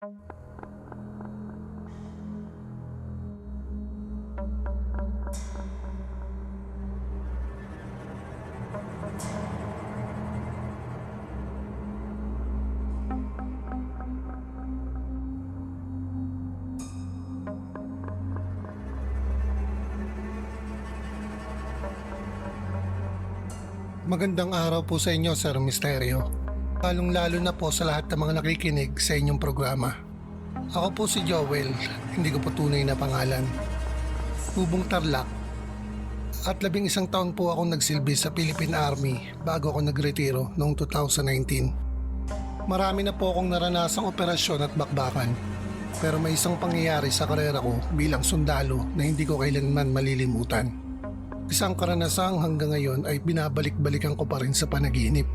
Magandang araw po sa inyo, Sir Misterio. Lalong-lalo na po sa lahat ng mga nakikinig sa inyong programa. Ako po si Joel, hindi ko po tunay na pangalan. Bubong Tarlac. At 11 taon po akong nagsilbi sa Philippine Army bago ako nagretiro noong 2019. Marami na po akong naranasang operasyon at bakbakan. Pero may isang pangyayari sa karera ko bilang sundalo na hindi ko kailanman malilimutan. Isang karanasang hanggang ngayon ay binabalik-balikan ko pa rin sa panaginip.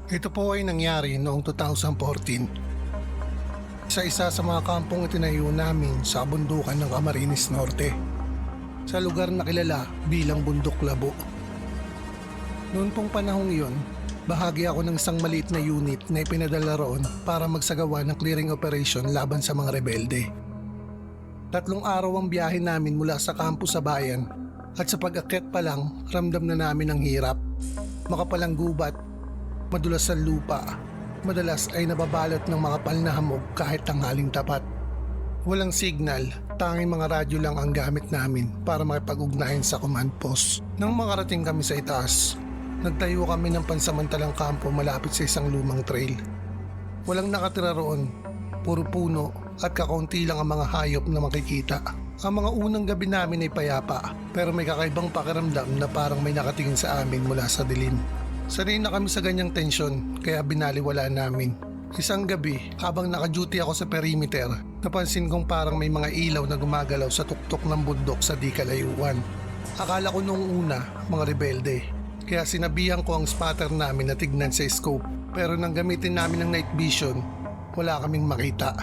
Ito po ay nangyari noong 2014. Isa sa mga kampong itinayo namin sa kabundukan ng Camarines Norte, sa lugar na kilala bilang Bundok Labo. Noon pong panahong iyon, bahagi ako ng isang maliit na unit na ipinadala roon para magsagawa ng clearing operation laban sa mga rebelde. 3 araw ang biyahe namin mula sa kampo sa bayan. At sa pag-akyat pa lang, ramdam na namin ang hirap. Makapalang gubat, madulas sa lupa, madalas ay nababalot ng makapal na hamog kahit tanghaling tapat. Walang signal, tanging mga radyo lang ang gamit namin para makipag-ugnayan sa command post. Nang makarating kami sa itaas, nagtayo kami ng pansamantalang kampo malapit sa isang lumang trail. Walang nakatira roon, puro puno at kakaunti lang ang mga hayop na makikita. Ang mga unang gabi namin ay payapa, pero may kakaibang pakiramdam na parang may nakatingin sa amin mula sa dilim. Sanay na kami sa ganyang tensyon, kaya binaliwala namin. Isang gabi, habang naka-duty ako sa perimeter, napansin kong parang may mga ilaw na gumagalaw sa tuktok ng bundok sa di kalayuan. Akala ko noong una, mga rebelde, kaya sinabihan ko ang spotter namin na tignan sa scope. Pero nang gamitin namin ng night vision, wala kaming makita.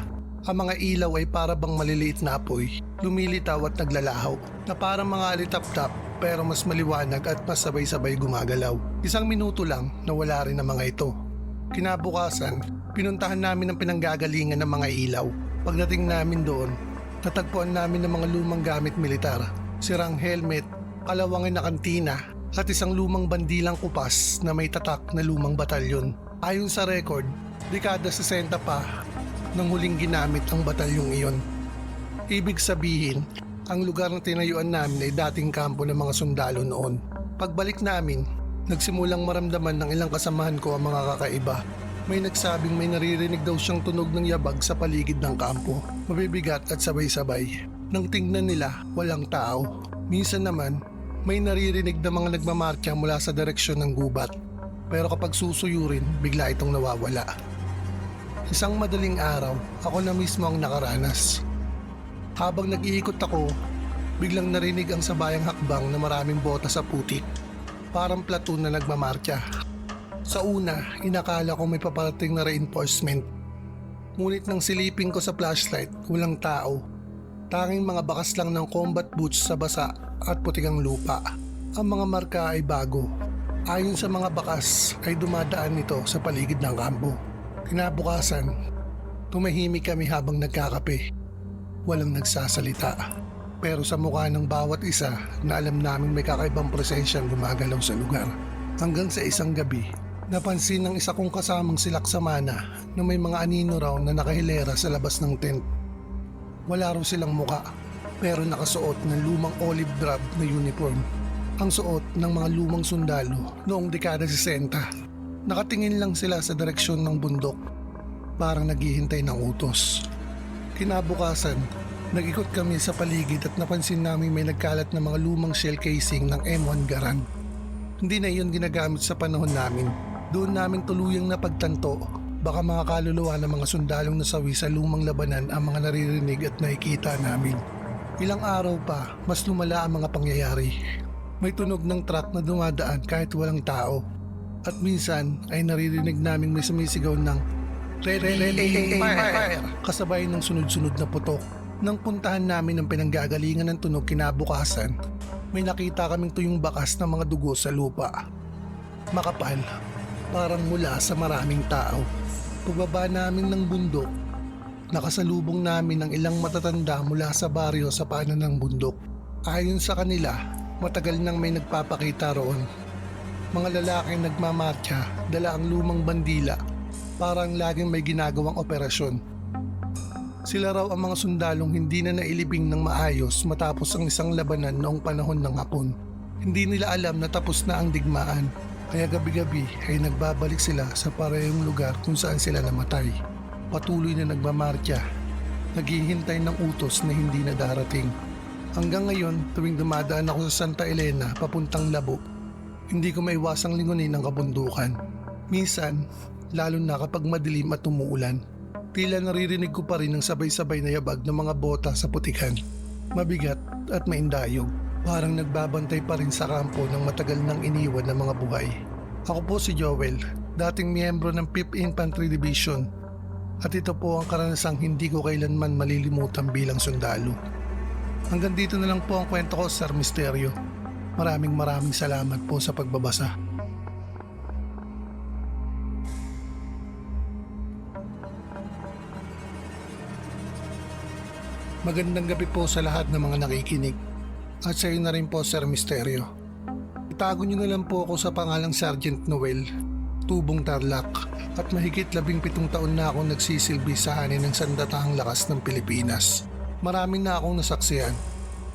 Ang mga ilaw ay para bang maliliit na apoy, lumilitaw at naglalahaw, na parang mga alitap-tap pero mas maliwanag at mas sabay-sabay gumagalaw. 1 minuto lang nawala rin ang mga ito. Kinabukasan, pinuntahan namin ang pinanggagalingan ng mga ilaw. Pagdating namin doon, natagpuan namin ng mga lumang gamit militar, sirang helmet, kalawangin na kantina at isang lumang bandilang kupas na may tatak na lumang batalyon. Ayon sa record, dekada 60 pa nang huling ginamit ang batalyong iyon. Ibig sabihin, ang lugar na tinayuan namin ay dating kampo ng mga sundalo noon. Pagbalik namin, nagsimulang maramdaman ng ilang kasamahan ko ang mga kakaiba. May nagsabing may naririnig daw siyang tunog ng yabag sa paligid ng kampo, mabibigat at sabay-sabay. Nang tingnan nila, walang tao. Minsan naman, may naririnig na mga nagmamarcha mula sa direksyon ng gubat. Pero kapag susuyurin, bigla itong nawawala. Isang madaling araw, ako na mismo ang nakaranas. Habang nag-iikot ako, biglang narinig ang sabayang hakbang na maraming bota sa putik. Parang platoon na nagmamarcha. Sa una, inakala ko may paparating na reinforcement. Ngunit nang silipin ko sa flashlight, walang tao. Tanging mga bakas lang ng combat boots sa basa at putikang lupa. Ang mga marka ay bago. Ayon sa mga bakas, ay dumadaan ito sa paligid ng kampo. Kinabukasan, tumahimik kami habang nagkakape. Walang nagsasalita. Pero sa mukha ng bawat isa na alam namin may kakaibang presensyang gumagalaw sa lugar. Hanggang sa isang gabi, napansin ng isa kong kasamang silaksamana na may mga anino raw na nakahilera sa labas ng tent. Wala raw silang muka, pero nakasuot ng lumang olive drab na uniform. Ang suot ng mga lumang sundalo noong dekada 60. Nakatingin lang sila sa direksyon ng bundok, parang naghihintay ng utos. Kinabukasan, nag-ikot kami sa paligid at napansin namin may nagkalat na mga lumang shell casing ng M1 Garand. Hindi na iyon ginagamit sa panahon namin. Doon namin tuluyang napagtanto, baka mga kaluluwa ng mga sundalong nasawi sa lumang labanan ang mga naririnig at nakikita namin. Ilang araw pa, mas lumala ang mga pangyayari. May tunog ng truck na dumadaan kahit walang tao. At minsan ay naririnig naming may sumisigaw ng ready, fire, kasabay ng sunod-sunod na putok. Nang puntahan namin ang pinanggagalingan ng tunog kinabukasan, may nakita kaming tuyong bakas ng mga dugo sa lupa. Makapal, parang mula sa maraming tao. Pagbaba namin ng bundok, Nakasalubong namin ang ilang matatanda mula sa baryo sa paanan ng bundok. Ayon sa kanila, matagal nang may nagpapakita roon. Mga lalaking nagmamarcha, dala ang lumang bandila, parang laging may ginagawang operasyon. Sila raw ang mga sundalong hindi na nailibing ng maayos matapos ang isang labanan noong panahon ng Hapon. Hindi nila alam na tapos na ang digmaan, kaya gabi-gabi ay nagbabalik sila sa parehong lugar kung saan sila namatay. Patuloy na nagmamarcha, naghihintay ng utos na hindi na darating. Hanggang ngayon, tuwing dumadaan ako sa Santa Elena papuntang Labo, hindi ko maiwasang lingunin ang kabundukan. Minsan, lalo na kapag madilim at umuulan, tila naririnig ko pa rin ang sabay-sabay na yabag ng mga bota sa putikan. Mabigat at maindayog, parang nagbabantay pa rin sa kampo ng matagal nang iniwan ng mga buhay. Ako po si Joel, dating miyembro ng 5th Infantry Division. At ito po ang karanasang hindi ko kailanman malilimutan bilang sundalo. Hanggang dito na lang po ang kwento ko, Sir Misterio. Maraming salamat po sa pagbabasa. Magandang gabi po sa lahat ng mga nakikinig. At sa iyo na rin po, Sir Misterio. Itago niyo na lang po ako sa pangalang Sergeant Noel, Tubong Tarlac, at mahigit 17 taon na akong nagsisilbi sa hanin ng sandatahang lakas ng Pilipinas. Maraming na akong nasaksihan,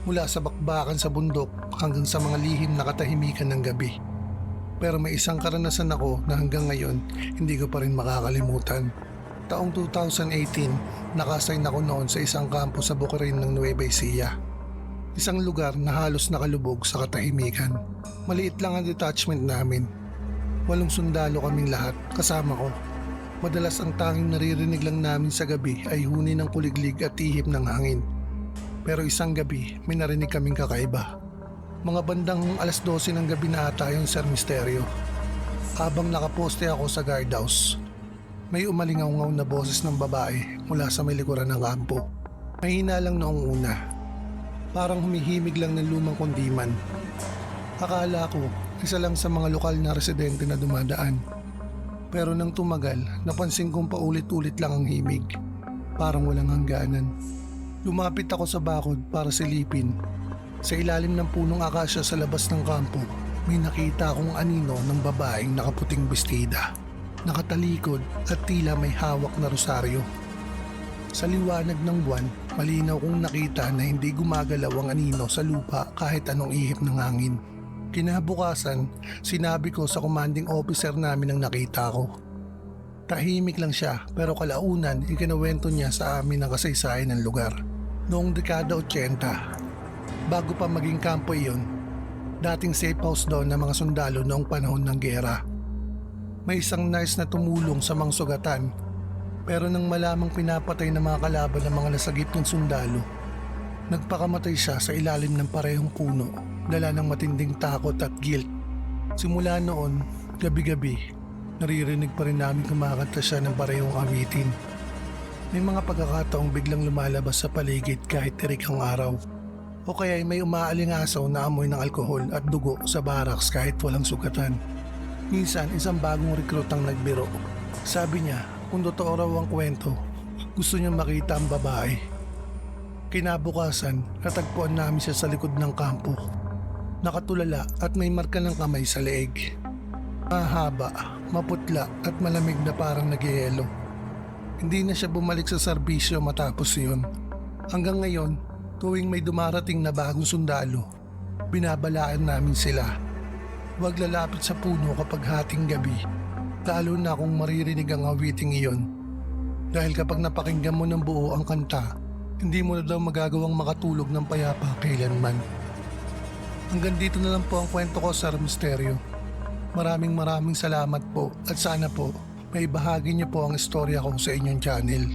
mula sa bakbakan sa bundok hanggang sa mga lihim na katahimikan ng gabi. Pero may isang karanasan ako na hanggang ngayon hindi ko pa rin makakalimutan. Taong 2018, nakasign ako noon sa isang kampo sa Bukirin ng Nueva Ecija. Isang lugar na halos nakalubog sa katahimikan. Maliit lang ang detachment namin. 8 sundalo kaming lahat, kasama ko. Madalas ang tanging naririnig lang namin sa gabi ay huni ng kuliglig at ihip ng hangin. Pero isang gabi, may narinig kaming kakaiba. Mga bandang 12:00 ng gabi na ata yung Sir Misterio. Habang nakaposte ako sa guardhouse, may umalingaw-ngaw na boses ng babae mula sa may likuran ng kampo. Mahina lang noong una. Parang humihimig lang ng lumang kundiman. Akala ko, isa lang sa mga lokal na residente na dumadaan. Pero nang tumagal, napansin kong paulit-ulit lang ang himig. Parang walang hangganan. Lumapit ako sa bakod para silipin. Sa ilalim ng punong akasya sa labas ng kampo, may nakita akong anino ng babaeng nakaputing bestida. Nakatalikod at tila may hawak na rosaryo. Sa liwanag ng buwan, malinaw kong nakita na hindi gumagalaw ang anino sa lupa kahit anong ihip ng hangin. Kinabukasan, sinabi ko sa commanding officer namin ang nakita ko. Tahimik lang siya pero kalaunan ikinawento niya sa amin ang kasaysayan ng lugar. Noong dekada 80, bago pa maging kampo iyon, dating safe house doon ng mga sundalo noong panahon ng giyera. May isang nurse na tumulong sa mga sugatan, pero nang malamang pinapatay ng mga kalaban ng mga nasagip ng sundalo, nagpakamatay siya sa ilalim ng parehong puno, dala ng matinding takot at guilt. Simula noon, gabi-gabi, naririnig pa rin namin kumakanta siya ng parehong awitin. May mga pagkakataong biglang lumalabas sa paligid kahit tirik ang araw. O kaya may umaalingasaw na amoy ng alkohol at dugo sa barracks kahit walang sugatan. Minsan, isang bagong recruit ang nagbiro. Sabi niya, kung totoo raw ang kwento, gusto niya makita ang babae. Kinabukasan, natagpuan namin siya sa likod ng kampo. Nakatulala at may marka ng kamay sa leeg. Mahaba, maputla at malamig na parang nagyayelo. Hindi na siya bumalik sa serbisyo matapos yun. Hanggang ngayon, tuwing may dumarating na bagong sundalo, binabalaan namin sila. Huwag lalapit sa puno kapag hating gabi, lalo na kung maririnig ang awiting iyon. Dahil kapag napakinggan mo ng buo ang kanta, hindi mo na daw magagawang makatulog ng payapa kailanman. Hanggang dito na lang po ang kwento ko, Sir Misterio. Maraming salamat po at sana po may bahagi niyo po ang istorya ko sa inyong channel.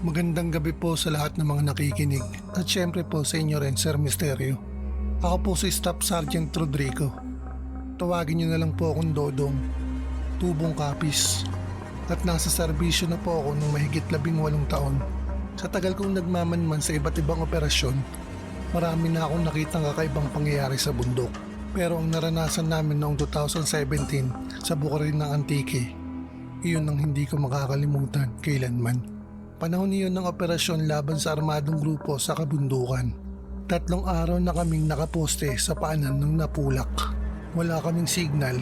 Magandang gabi po sa lahat ng mga nakikinig at syempre po sa inyo rin, Sir Misterio. Ako po si Staff Sergeant Rodrigo. Tawagin niyo na lang po akong Dodong, Tubong Kapis. At nasa serbisyo na po ako nung mahigit 18 taon. Sa tagal kong nagmamanman sa iba't ibang operasyon, marami na akong nakitang kakaibang pangyayari sa bundok. Pero ang naranasan namin noong 2017 sa Bukirin ng Antique, iyon ang hindi ko makakalimutan kailanman. Panahon niyon ng operasyon laban sa armadong grupo sa kabundukan. 3 araw na kaming nakaposte sa paanan ng Napulak. Wala kaming signal,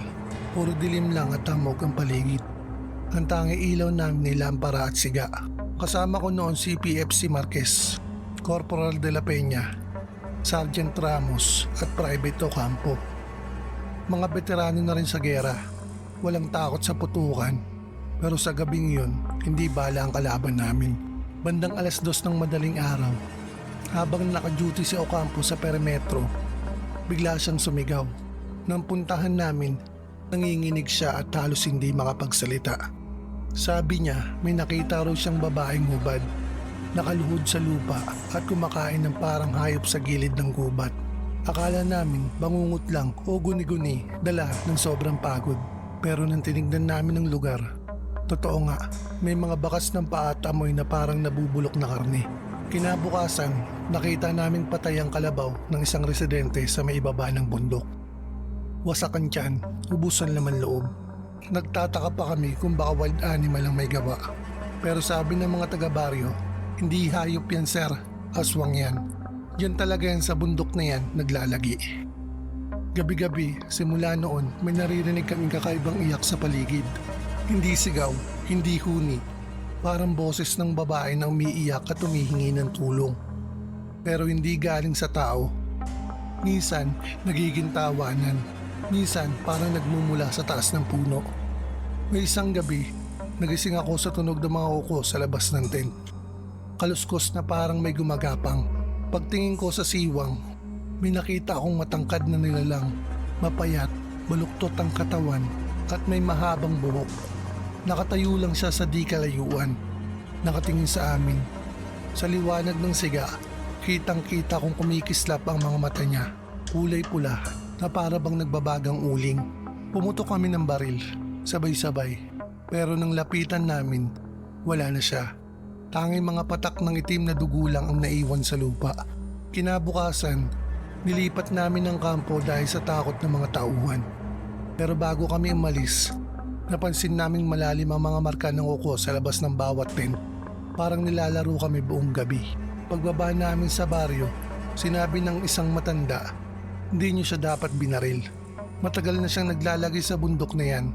puro dilim lang at hamog ang paligid. Ang tangi ilaw namin ay lampara at siga. Kasama ko noon si PFC Marquez, Corporal de la Peña, Sergeant Ramos at Private Ocampo. Mga veterano na rin sa gera, walang takot sa putukan. Pero sa gabing yun, hindi bala ang kalaban namin. Bandang 2:00 ng madaling araw, habang naka-duty si Ocampo sa perimetro, bigla siyang sumigaw. Nang puntahan namin, nanginginig siya at halos hindi makapagsalita. Sabi niya may nakita raw siyang babaeng hubad, nakaluhod sa lupa at kumakain ng parang hayop sa gilid ng gubat. Akala namin bangungot lang o guni-guni dala ng sobrang pagod. Pero nang tinignan namin ang lugar, totoo nga, may mga bakas ng paa at amoy na parang nabubulok na karne. Kinabukasan, nakita naming patay ang kalabaw ng isang residente sa may ibaba ng bundok. Wasak ang tiyan, ubusan laman loob. Nagtataka pa kami kung baka wild animal ang may gawa. Pero sabi ng mga taga-baryo, hindi hayop yan sir, aswang yan. Yan talaga yan sa bundok na yan naglalagi. Gabi-gabi, simula noon, may naririnig kaming kakaibang iyak sa paligid. Hindi sigaw, hindi huni. Parang boses ng babae na umiiyak at humihingi ng tulong. Pero hindi galing sa tao. Minsan, nagiging tawanan. Minsan, parang nagmumula sa taas ng puno. May isang gabi, nagising ako sa tunog ng mga kuko sa labas ng tent. Kaluskos na parang may gumagapang. Pagtingin ko sa siwang, may nakita akong matangkad na nilalang, mapayat, baluktot ang katawan at may mahabang buhok. Nakatayo lang siya sa di kalayuan, nakatingin sa amin. Sa liwanag ng siga, kitang-kita kong kumikislap ang mga mata niya, kulay pula na para bang nagbabagang uling. Pumutok kami ng baril, sabay-sabay, pero nang lapitan namin, wala na siya. Tanging mga patak ng itim na dugo lang ang naiwan sa lupa. Kinabukasan, nilipat namin ang kampo dahil sa takot ng mga tauhan. Pero bago kami umalis, napansin naming malalim ang mga marka ng kuko sa labas ng bawat tent. Parang nilalaro kami buong gabi. Pagbaba namin sa baryo, sinabi ng isang matanda, hindi niyo siya dapat binaril. Matagal na siyang naglalagay sa bundok na yan.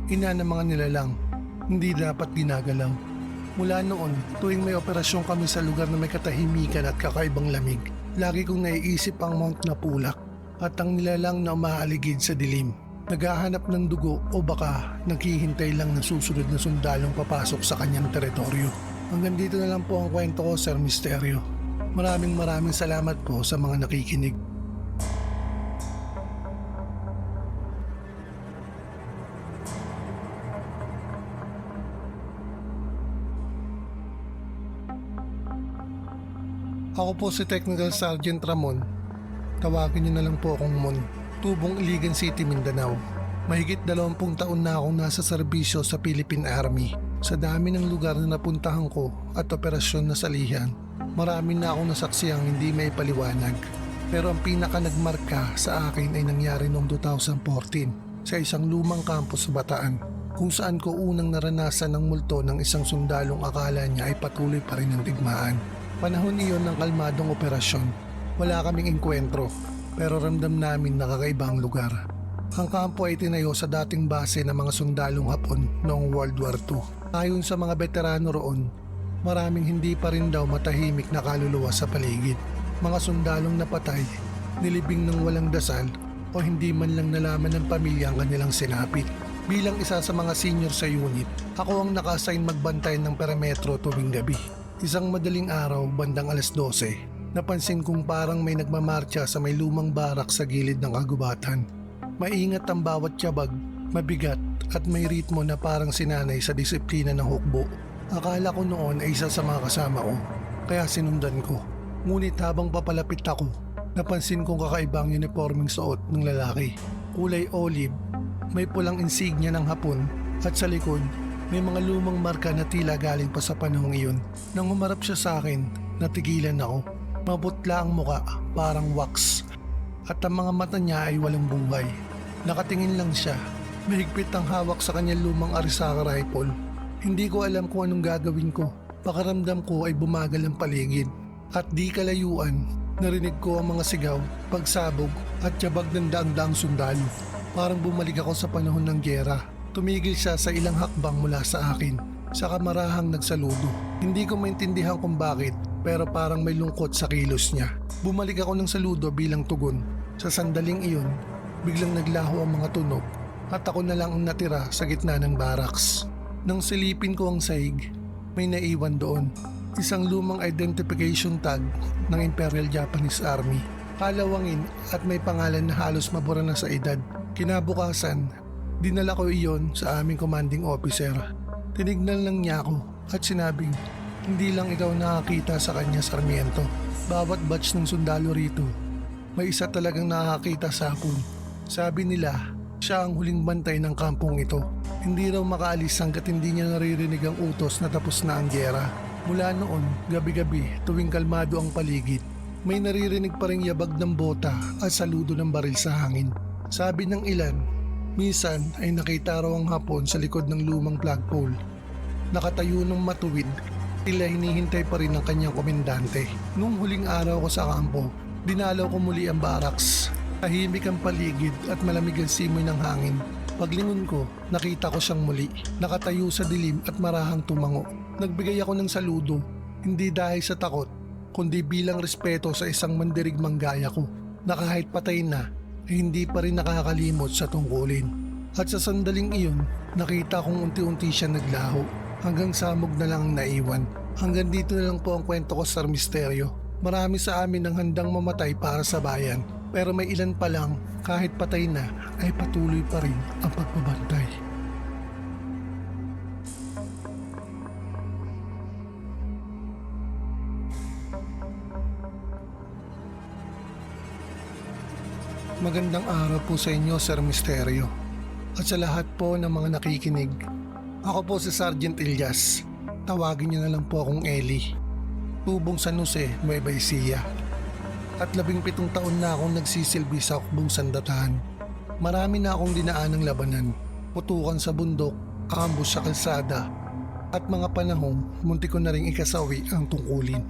Ina ng mga nilalang, hindi dapat ginagalaw. Mula noon, tuwing may operasyon kami sa lugar na may katahimikan at kakaibang lamig, lagi kong naiisip ang Mount Napulak at ang nilalang na umaaligid sa dilim. Naghahanap ng dugo o baka naghihintay lang ng susunod na sundalong papasok sa kanyang teritoryo. Hanggang dito na lang po ang kwento ko, Sir Misterio. Maraming salamat po sa mga nakikinig. Ako po si Technical Sergeant Ramon. Tawagin niyo na lang po akong Mon. Tubong Iligan City, Mindanao. Mahigit 20 taon na akong nasa serbisyo sa Philippine Army. Sa dami ng lugar na napuntahan ko at operasyon na salihan, marami na akong nasaksiyang hindi may paliwanag. Pero ang pinaka nagmarka sa akin ay nangyari noong 2014 sa isang lumang campus sa Bataan, kung saan ko unang naranasan ng multo ng isang sundalong akala niya ay patuloy pa rin ang digmaan. Panahon iyon ng kalmadong operasyon. Wala kaming engkwentro, pero ramdam namin na kakaiba ang lugar. Ang kampo ay tinayo sa dating base ng mga sundalong Hapon noong World War II. Ayon sa mga veterano roon, maraming hindi pa rin daw matahimik na kaluluwa sa paligid. Mga sundalong napatay, nilibing ng walang dasal o hindi man lang nalaman ng pamilya ang kanilang sinapit. Bilang isa sa mga senior sa unit, ako ang naka-assign magbantay ng perimetro tuwing gabi. Isang madaling araw, bandang 12:00, napansin kong parang may nagmamarcha sa may lumang barak sa gilid ng kagubatan. Maingat ang bawat tiyabag, mabigat at may ritmo na parang sinanay sa disiplina ng hukbo. Akala ko noon ay isa sa mga kasama ko, kaya sinundan ko. Ngunit habang papalapit ako, napansin kong kakaibang uniforming suot ng lalaki. Kulay olive, may pulang insignia ng Hapon at sa likod, may mga lumang marka na tila galing pa sa panahong iyon. Nang humarap siya sa akin, natigilan ako. Maputla ang muka, parang wax. at ang mga mata niya ay walang buhay. Nakatingin lang siya. Mahigpit ang hawak sa kanyang lumang Arisaka rifle. Hindi ko alam kung anong gagawin ko. Pakaramdam ko ay bumagal ang paligid. At di kalayuan, narinig ko ang mga sigaw, pagsabog at yabag ng daang-daang sundalo. Parang bumalik ako sa panahon ng gyera. Tumigil siya sa ilang hakbang mula sa akin. Saka marahang nagsaludo. Hindi ko maintindihan kung bakit, pero parang may lungkot sa kilos niya. Bumalik ako ng saludo bilang tugon. Sa sandaling iyon, biglang naglaho ang mga tunog at ako na lang ang natira sa gitna ng barracks. Nang silipin ko ang sahig, may naiwan doon. Isang lumang identification tag ng Imperial Japanese Army. Kalawangin at may pangalan na halos mabura na sa edad. Kinabukasan, dinala ko iyon sa aming commanding officer. Tinignan lang niya ako at sinabing, hindi lang ikaw nakakita sa kanya, Sarmiento. Bawat batch ng sundalo rito, may isa talagang nakakita sa hapon. Sabi nila, siya ang huling bantay ng kampong ito. Hindi raw makaalis hanggat hindi niya naririnig ang utos na tapos na ang gyera. Mula noon, gabi-gabi, tuwing kalmado ang paligid, may naririnig pa ring yabag ng bota at saludo ng baril sa hangin. Sabi ng ilan, minsan ay nakita raw ang hapon sa likod ng lumang flagpole. Nakatayo ng matuwid, tila hinihintay pa rin ang kanyang komendante. Nung huling araw ko sa kampo, dinalaw ko muli ang barracks. Tahimik ang paligid at malamig ang simoy ng hangin. Paglingon ko, nakita ko siyang muli, nakatayo sa dilim at marahang tumango. Nagbigay ako ng saludo, hindi dahil sa takot, kundi bilang respeto sa isang mandirigmang gaya ko, na kahit patay na, ay hindi pa rin nakakalimot sa tungkulin. At sa sandaling iyon, nakita kong unti-unti siya naglaho, hanggang samog na lang ang naiwan. Hanggang dito na lang po ang kwento ko, Sir Misterio. Marami sa amin ang handang mamatay para sa bayan. Pero may ilan pa lang, kahit patay na, ay patuloy pa rin ang pagbabantay. Magandang araw po sa inyo, Sir Misterio. At sa lahat po ng mga nakikinig. Ako po si Sergeant Ilyas. Tawagin niyo na lang po akong Eli. Tubong San Jose, Nueva Ecija. At 17 taon na akong nagsisilbi sa hukbong sandatahan. Marami na akong dinaan ng labanan, putukan sa bundok, ambush sa kalsada, at mga panahong munti ko na ring ikasawi ang tungkulin.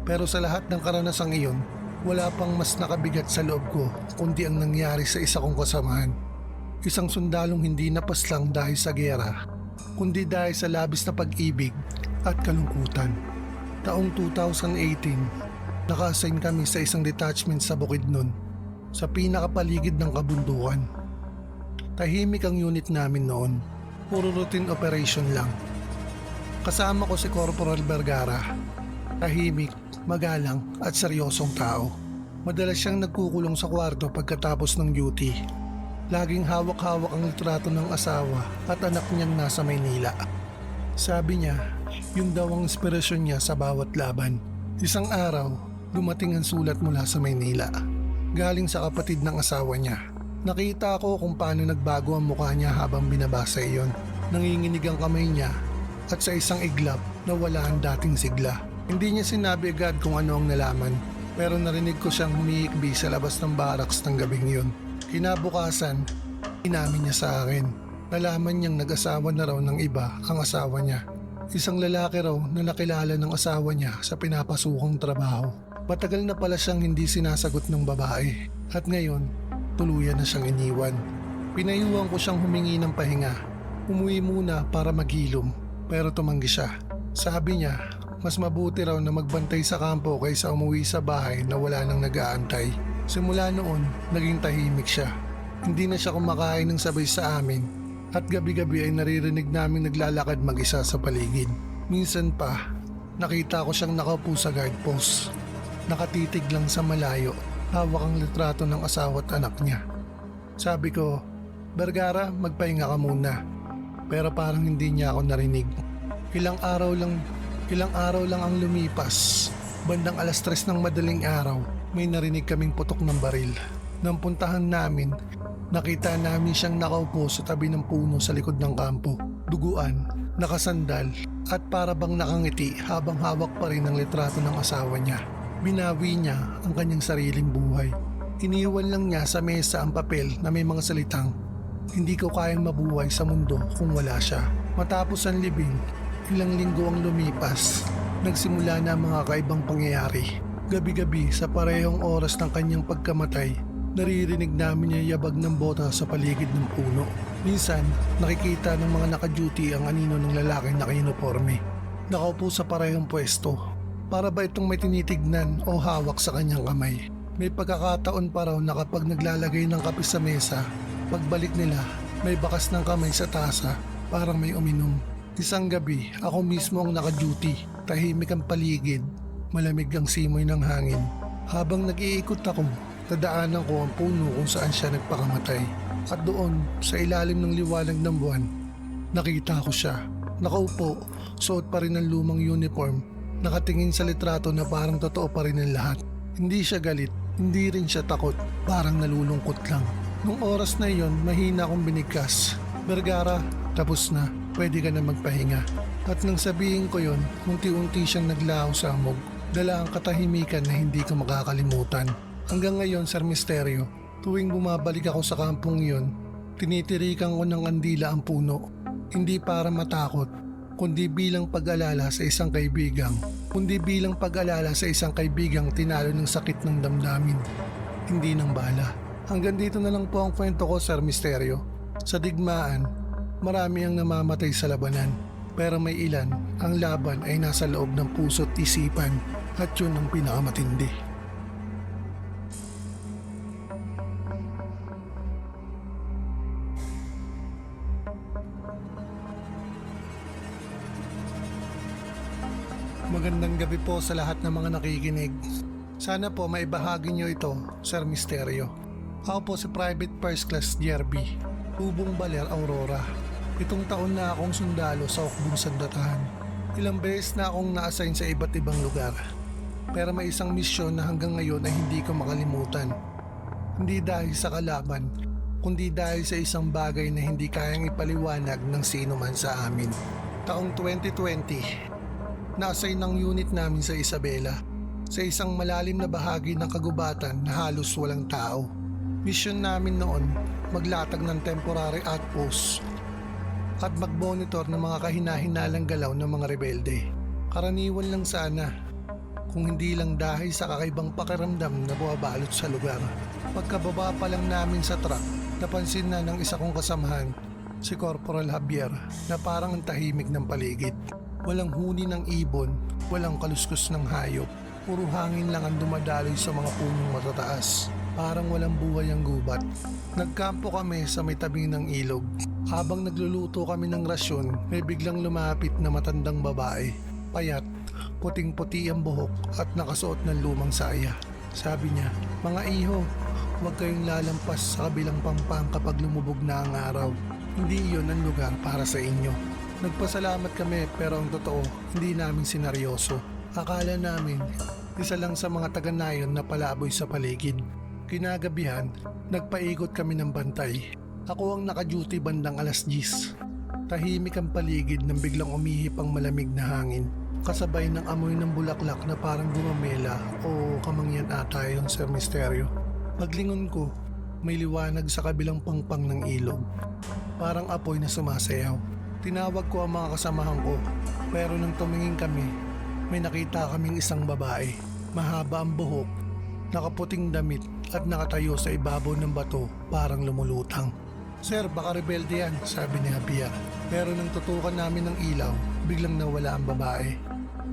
Pero sa lahat ng karanasang iyon, wala pang mas nakabigat sa loob ko kundi ang nangyari sa isa kong kasamahan. Isang sundalong hindi napaslang dahil sa giyera, kundi dahil sa labis na pag-ibig at kalungkutan. Taong 2018, naka-assign kami sa isang detachment sa Bukidnon, sa pinakapaligid ng kabundukan. Tahimik ang unit namin noon, puro routine operation lang. Kasama ko si Corporal Vergara, tahimik, magalang at seryosong tao. Madalas siyang nagkukulong sa kwarto pagkatapos ng duty. Laging hawak-hawak ang litrato ng asawa at anak niyang nasa Maynila. Sabi niya, yun daw ang inspirasyon niya sa bawat laban. Isang araw, dumating ang sulat mula sa Maynila. Galing sa kapatid ng asawa niya. Nakita ko kung paano nagbago ang mukha niya habang binabasa iyon. Nanginginig ang kamay niya at sa isang iglap nawala ang dating sigla. Hindi niya sinabi agad kung ano ang nalaman, pero narinig ko siyang humihikbi sa labas ng barracks ng gabing yun. Kinabukasan, inamin niya sa akin. Nalaman niyang nag-asawa na raw ng iba ang asawa niya. Isang lalaki raw na nakilala ng asawa niya sa pinapasukang trabaho. Matagal na pala siyang hindi sinasagot ng babae at ngayon tuluyan na siyang iniwan. Pinayuhan ko siyang humingi ng pahinga. Umuwi muna para maghilom pero tumanggi siya. Sabi niya mas mabuti raw na magbantay sa kampo kaysa umuwi sa bahay na wala nang nag-aantay. Simula noon naging tahimik siya. Hindi na siya kumakain ng sabay sa amin at gabi-gabi ay naririnig namin naglalakad mag-isa sa paligid. Minsan pa nakita ko siyang nakaupo sa guard post. Nakatitig lang sa malayo, hawak ang litrato ng asawa at anak niya. Sabi ko, Vergara, magpahinga ka muna. Pero parang hindi niya ako narinig. Ilang araw lang ang lumipas. Bandang 3:00 ng madaling araw, may narinig kaming putok ng baril. Nang puntahan namin, nakita namin siyang nakaupo sa tabi ng puno sa likod ng kampo. Duguan, nakasandal at para bang nakangiti habang hawak pa rin ang litrato ng asawa niya. Binawi niya ang kanyang sariling buhay. Iniwan lang niya sa mesa ang papel na may mga salitang, "Hindi ko kayang mabuhay sa mundo kung wala siya." Matapos ang libing, ilang linggo ang lumipas. Nagsimula na ang mga kaibang pangyayari. Gabi-gabi sa parehong oras ng kanyang pagkamatay, naririnig namin yung yabag ng bota sa paligid ng puno. Minsan, nakikita ng mga naka-duty ang anino ng lalaking naka-uniforme. Nakaupo sa parehong pwesto. Para ba itong may tinitignan o hawak sa kanyang kamay? May pagkakataon pa raw na kapag naglalagay ng kape sa mesa, pagbalik nila, may bakas ng kamay sa tasa, parang may uminom. Isang gabi, ako mismo ang naka-duty. Tahimik ang paligid, malamig ang simoy ng hangin. Habang nag-iikot ako, nadaanan ko ang puno kung saan siya nagpakamatay. At doon, sa ilalim ng liwanag ng buwan, nakita ko siya. Nakaupo, suot pa rin ang lumang uniform, nakatingin sa litrato na parang totoo pa rin ang lahat. Hindi siya galit, hindi rin siya takot, parang nalulungkot lang. Nung oras na iyon, mahina akong binigkas. "Vergara, tapos na, pwede ka na magpahinga." At nang sabihin ko yon, unti-unti siyang naglaho sa amog. Dala ang katahimikan na hindi ko makakalimutan. Hanggang ngayon, Sir Misterio, tuwing bumabalik ako sa kampong iyon, tinitirikan ko ng kandila ang puno. Hindi para matakot, kundi bilang pag-alala sa isang kaibigang tinalo ng sakit ng damdamin, hindi ng bala. Hanggang dito na lang po ang kwento ko, Sir Misterio. Sa digmaan, marami ang namamatay sa labanan, pero may ilan ang laban ay nasa loob ng puso't isipan, at yun ang pinakamatindi. Magandang gabi po sa lahat ng mga nakikinig. Sana po maibahagi niyo ito, Sir Misterio. Ako po si Private First Class Jerby, Hubong Baler Aurora. 7 taon na akong sundalo sa Hukbong Sandatahan. Ilang beses na akong na-assign sa iba't ibang lugar. Pero may isang misyon na hanggang ngayon ay hindi ko makalimutan. Hindi dahil sa kalaban, kundi dahil sa isang bagay na hindi kayang ipaliwanag ng sino man sa amin. Taong 2020, na-assign ng unit namin sa Isabela, sa isang malalim na bahagi ng kagubatan na halos walang tao. Mission namin noon, maglatag ng temporary outpost at mag-monitor ng mga kahina-hinalang galaw ng mga rebelde. Karaniwan lang sana, kung hindi lang dahil sa kakaibang pakiramdam na bumabalot sa lugar. Pagkababa pa lang namin sa truck, napansin na ng isa kong kasamahan, si Corporal Javier, na parang ang tahimik ng paligid. Walang huni ng ibon, walang kaluskos ng hayop. Puro hangin lang ang dumadaloy sa mga punong matataas. Parang walang buhay ang gubat. Nagkampo kami sa may tabi ng ilog. Habang nagluluto kami ng rasyon, may biglang lumapit na matandang babae. Payat, puting-puti ang buhok at nakasuot ng lumang saya. Sabi niya, "Mga iho, huwag kayong lalampas sa kabilang pampang kapag lumubog na ang araw. Hindi iyon ang lugar para sa inyo." Nagpasalamat kami, pero ang totoo, hindi namin sinaryoso. Akala namin, isa lang sa mga taga-nayon na palaboy sa paligid. Kinagabihan, nagpaikot kami ng bantay. Ako ang naka-duty bandang 10:00. Tahimik ang paligid nang biglang umihip ang malamig na hangin. Kasabay ng amoy ng bulaklak na parang gumamela o kamangyan ata yun, Sir Misterio. Paglingon ko, may liwanag sa kabilang pangpang ng ilog. Parang apoy na sumasayaw. Tinawag ko ang mga kasamahan ko, pero nang tumingin kami, may nakita kaming isang babae. Mahaba ang buhok, nakaputing damit at nakatayo sa ibabaw ng bato parang lumulutang. "Sir, baka rebelde yan," sabi ni Javier. Pero nang tutukan namin ng ilaw, biglang nawala ang babae.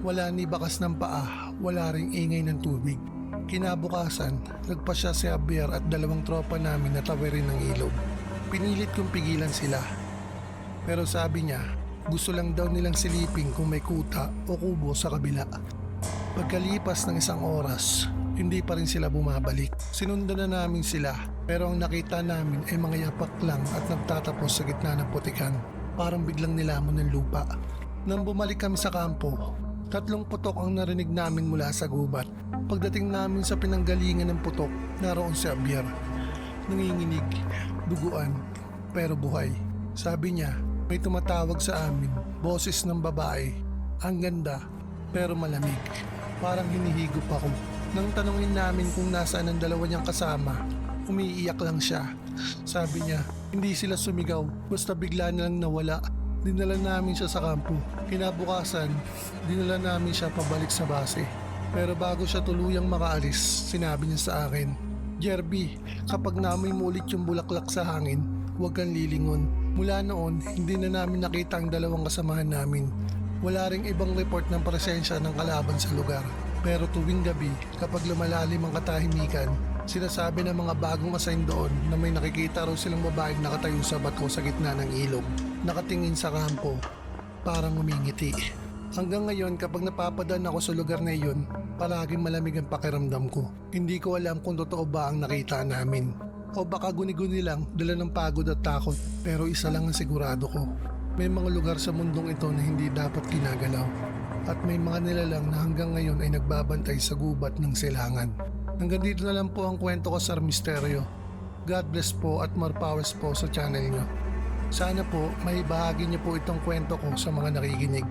Wala ni bakas ng paa, wala ring ingay ng tubig. Kinabukasan, nagpasya si Javier at 2 tropa namin na tawirin ng ilog. Pinilit kong pigilan sila. Pero sabi niya, gusto lang daw nilang silipin kung may kuta o kubo sa kabila. Pagkalipas ng 1 oras, hindi pa rin sila bumabalik. Sinundan na namin sila, pero ang nakita namin ay mga yapak lang at nagtatapos sa gitna ng putikan. Parang biglang nilamon ng lupa. Nang bumalik kami sa kampo, 3 putok ang narinig namin mula sa gubat. Pagdating namin sa pinanggalingan ng putok, naroon si Javier. Nanginginig, duguan, pero buhay. Sabi niya, may tumatawag sa amin, boses ng babae. Ang ganda, pero malamig. Parang hinihigop ako. Nang tanungin namin kung nasaan ang dalawa niyang kasama, umiiyak lang siya. Sabi niya, hindi sila sumigaw, basta bigla na lang nawala. Dinala namin siya sa kampo. Kinabukasan, dinala namin siya pabalik sa base. Pero bago siya tuluyang makaalis, sinabi niya sa akin, Jerby, kapag naamoy mo ulit yung bulaklak sa hangin, huwag kang lilingon. Mula noon, hindi na namin nakita ang dalawang kasamahan namin. Wala ring ibang report ng presensya ng kalaban sa lugar. Pero tuwing gabi, kapag lumalalim ang katahimikan, sinasabi ng mga bagong assign doon na may nakikita raw silang babaeng nakatayo sa bato sa gitna ng ilog, nakatingin sa kampo, parang umingiti. Hanggang ngayon kapag napapadaan ako sa lugar na iyon, palaging malamig ang pakiramdam ko. Hindi ko alam kung totoo ba ang nakita namin. O baka guni-guni lang, dala ng pagod at takot. Pero isa lang ang sigurado ko. May mga lugar sa mundong ito na hindi dapat ginagalaw. At may mga nilalang na hanggang ngayon ay nagbabantay sa gubat ng silangan. Hanggang dito na lang po ang kwento ko, Sir Misteryo. God bless po at more powers po sa channel nyo. Sana po may bahagi niyo po itong kwento ko sa mga nakikinig.